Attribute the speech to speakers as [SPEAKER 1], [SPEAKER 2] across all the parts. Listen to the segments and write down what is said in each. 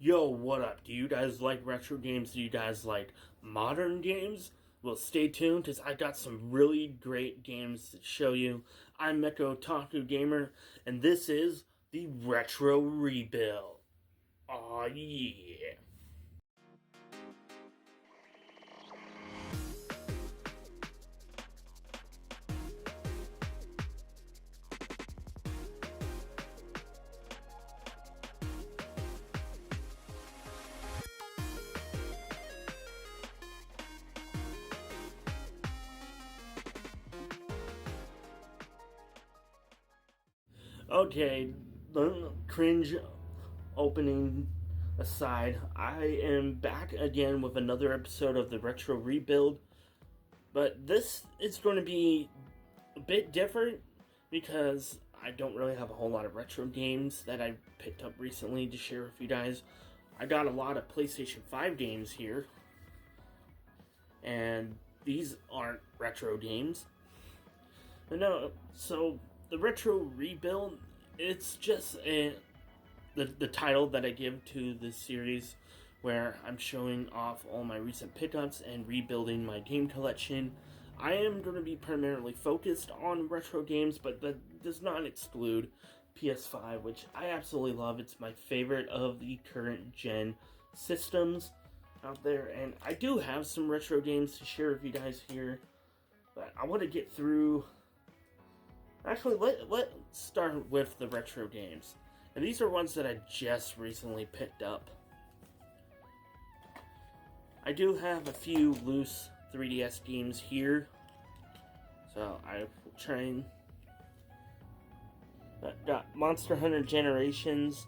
[SPEAKER 1] Yo, what up? Do you guys like retro games? Do you guys like modern games? Well, stay tuned because I got some really great games to show you. I'm Mecha Otaku Gamer, and this is the Retro Rebuild. Aw, yeah. Okay, the cringe opening aside, I am back again with another episode of the Retro Rebuild. But this is going to be a bit different because I don't really have a whole lot of retro games that I picked up recently to share with you guys. I got a lot of PlayStation 5 games here, and these aren't retro games. No, so the Retro Rebuild, it's just the title that I give to this series where I'm showing off all my recent pickups and rebuilding my game collection. I am going to be primarily focused on retro games, but that does not exclude Ps5, which I absolutely love. It's my favorite of the current gen systems out there, and I do have some retro games to share with you guys here, but I want to get through. Actually, let's start with the retro games. And these are ones that I just recently picked up. I do have a few loose 3DS games here, so I will try and... got Monster Hunter Generations,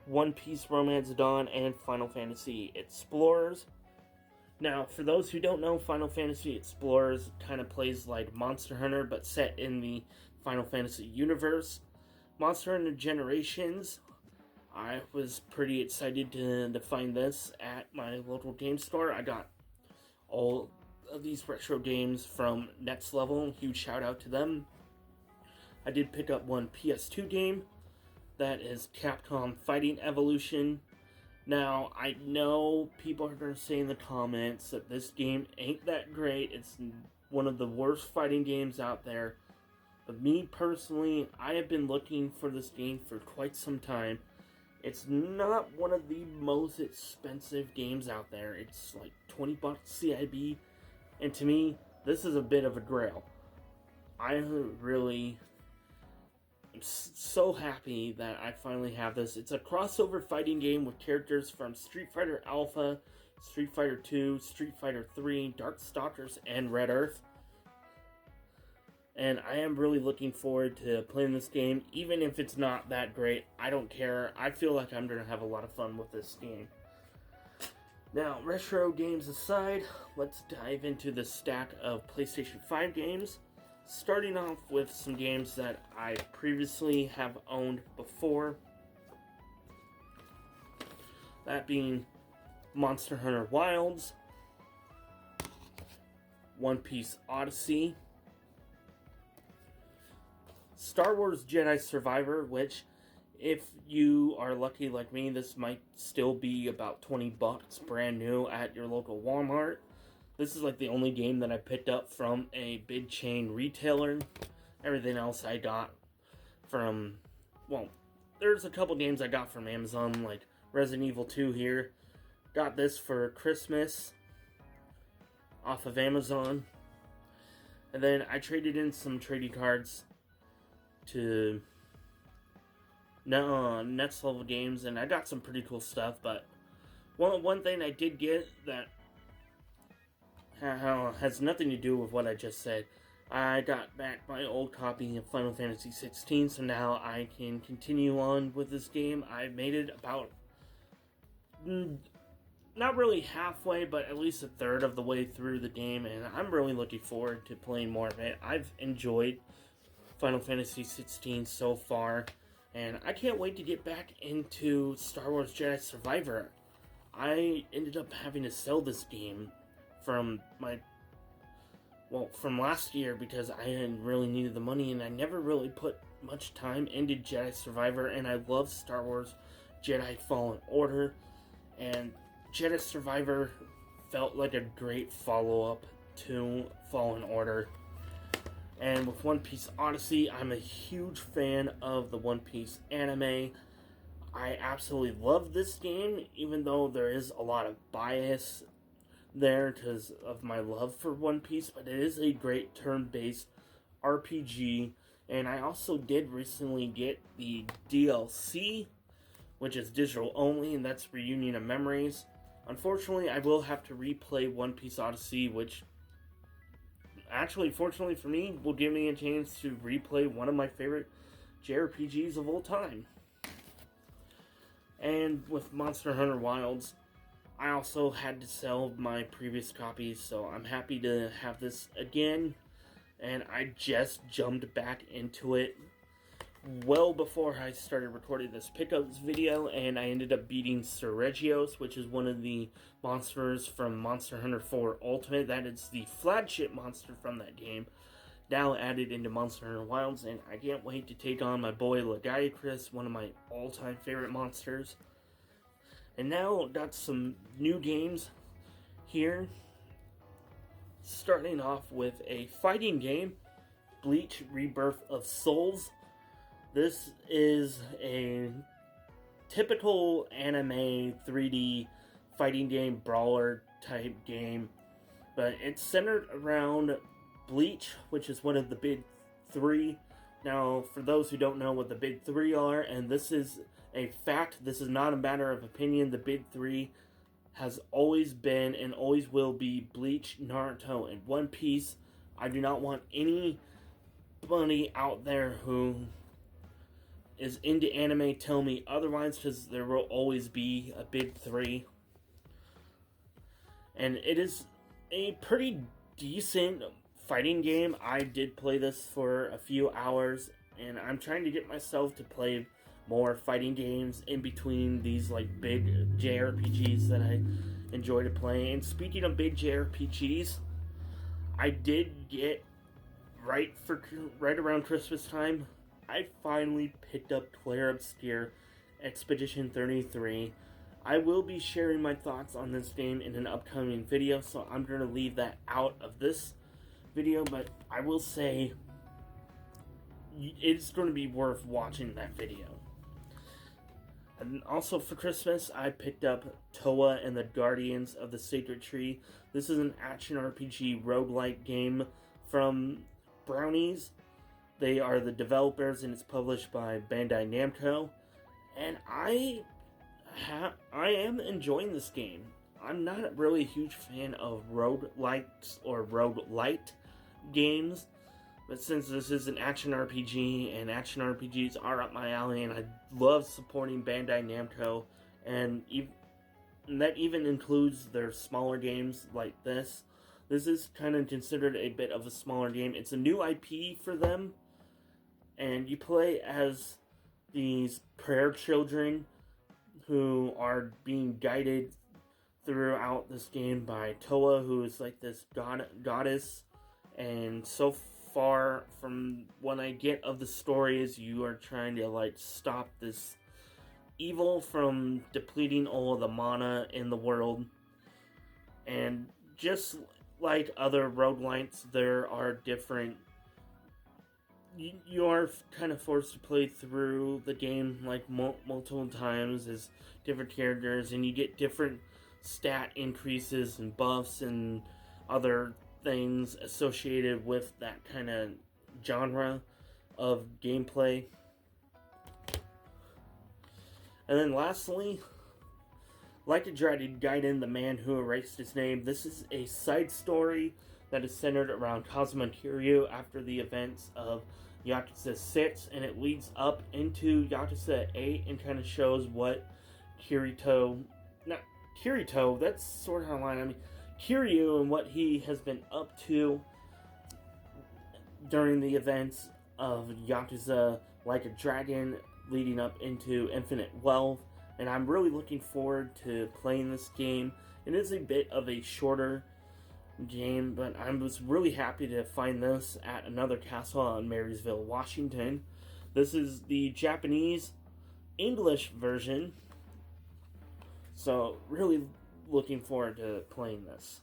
[SPEAKER 1] One Piece Romance Dawn, and Final Fantasy Explorers. Now, for those who don't know, Final Fantasy Explorers kind of plays like Monster Hunter, but set in the Final Fantasy universe. Monster Hunter Generations, I was pretty excited to find this at my local game store. I got all of these retro games from Next Level. Huge shout out to them. I did pick up one PS2 game. That is Capcom Fighting Evolution. Now, I know people are going to say in the comments that this game ain't that great. It's one of the worst fighting games out there. But me personally, I have been looking for this game for quite some time. It's not one of the most expensive games out there. It's like 20 bucks CIB. And to me, this is a bit of a grail. I really am so happy that I finally have this. It's a crossover fighting game with characters from Street Fighter Alpha, Street Fighter 2, Street Fighter 3, Darkstalkers, and Red Earth. And I am really looking forward to playing this game. Even if it's not that great, I don't care. I feel like I'm going to have a lot of fun with this game. Now, retro games aside, let's dive into the stack of PlayStation 5 games. Starting off with some games that I previously have owned before. That being Monster Hunter Wilds, One Piece Odyssey, Star Wars Jedi Survivor, which, if you are lucky like me, this might still be about 20 bucks brand new at your local Walmart. This is like the only game that I picked up from a big chain retailer. Everything else I got from, well, there's a couple games I got from Amazon, like Resident Evil 2 here. Got this for Christmas off of Amazon. And then I traded in some trading cards to Next Level Games, and I got some pretty cool stuff. But one thing I did get that has nothing to do with what I just said. I got back my old copy of Final Fantasy 16, so now I can continue on with this game. I made it about, not really halfway, but at least a third of the way through the game, and I'm really looking forward to playing more of it. I've enjoyed Final Fantasy 16 so far, and I can't wait to get back into Star Wars Jedi Survivor. I ended up having to sell this game from last year because I hadn't really needed the money, and I never really put much time into Jedi Survivor, and I love Star Wars Jedi Fallen Order, and Jedi Survivor felt like a great follow-up to Fallen Order. And with One Piece Odyssey, I'm a huge fan of the One Piece anime. I absolutely love this game, even though there is a lot of bias there because of my love for One Piece, but it is a great turn-based RPG. And I also did recently get the DLC, which is digital only, and that's Reunion of Memories. Unfortunately, I will have to replay One Piece Odyssey, which actually, fortunately for me, will give me a chance to replay one of my favorite JRPGs of all time. And with Monster Hunter Wilds, I also had to sell my previous copies, so I'm happy to have this again. And I just jumped back into it well before I started recording this pickups video, and I ended up beating Sir Regios, which is one of the monsters from Monster Hunter 4 Ultimate. That is the flagship monster from that game, now added into Monster Hunter Wilds, and I can't wait to take on my boy Lagiacrus, one of my all-time favorite monsters. And now, got some new games here. Starting off with a fighting game, Bleach Rebirth of Souls. This is a typical anime 3D fighting game, brawler type game, but it's centered around Bleach, which is one of the big three. Now, for those who don't know what the big three are, and this is a fact, this is not a matter of opinion, the big three has always been and always will be Bleach, Naruto, and One Piece. I do not want anybody out there who is into anime tell me otherwise, because there will always be a big three. And it is a pretty decent fighting game. I did play this for a few hours, and I'm trying to get myself to play more fighting games in between these like big JRPGs that I enjoy to play. And speaking of big JRPGs, I did get right around Christmas time, I finally picked up Clair Obscur Expedition 33. I will be sharing my thoughts on this game in an upcoming video, so I'm going to leave that out of this video, but I will say it's going to be worth watching that video. And also for Christmas, I picked up Toa and the Guardians of the Sacred Tree. This is an action RPG roguelike game from Brownies. They are the developers, and it's published by Bandai Namco. And I am enjoying this game. I'm not really a huge fan of roguelikes or roguelite games, but since this is an action RPG, and action RPGs are up my alley, and I love supporting Bandai Namco, and that even includes their smaller games like this. This is kind of considered a bit of a smaller game. It's a new IP for them, and you play as these prayer children who are being guided throughout this game by Toa, who is like this goddess, and so far from what I get of the story is you are trying to like stop this evil from depleting all of the mana in the world. And just like other roguelites, there are different, you are kind of forced to play through the game like multiple times as different characters, and you get different stat increases and buffs and other things associated with that kind of genre of gameplay. And then lastly, Like a Dreaded Gaiden, the Man Who Erased His Name. This is a side story that is centered around Kazuma Kiryu after the events of Yakuza 6, and it leads up into Yakuza 8 and kind of shows what Kiryu, that's sort of how I mean, Kiryu and what he has been up to during the events of Yakuza Like a Dragon leading up into Infinite Wealth. And I'm really looking forward to playing this game. It is a bit of a shorter game, but I was really happy to find this at another castle on Marysville, Washington. This is the Japanese English version, So, really looking forward to playing this.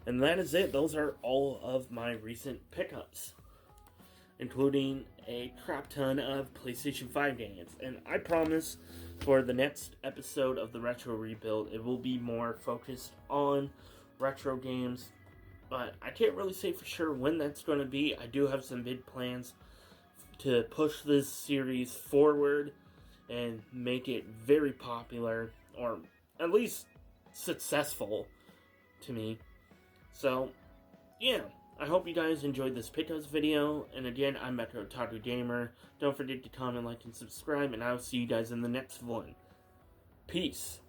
[SPEAKER 1] And that is it. Those are all of my recent pickups, including a crap ton of PlayStation 5 games. And I promise for the next episode of the Retro Rebuild, it will be more focused on retro games. But I can't really say for sure when that's going to be. I do have some big plans to push this series forward and make it very popular, or at least successful to me. So, yeah, I hope you guys enjoyed this pickups video, and again, I'm Metro Taku Gamer. Don't forget to comment, like, and subscribe, and I'll see you guys in the next one. Peace.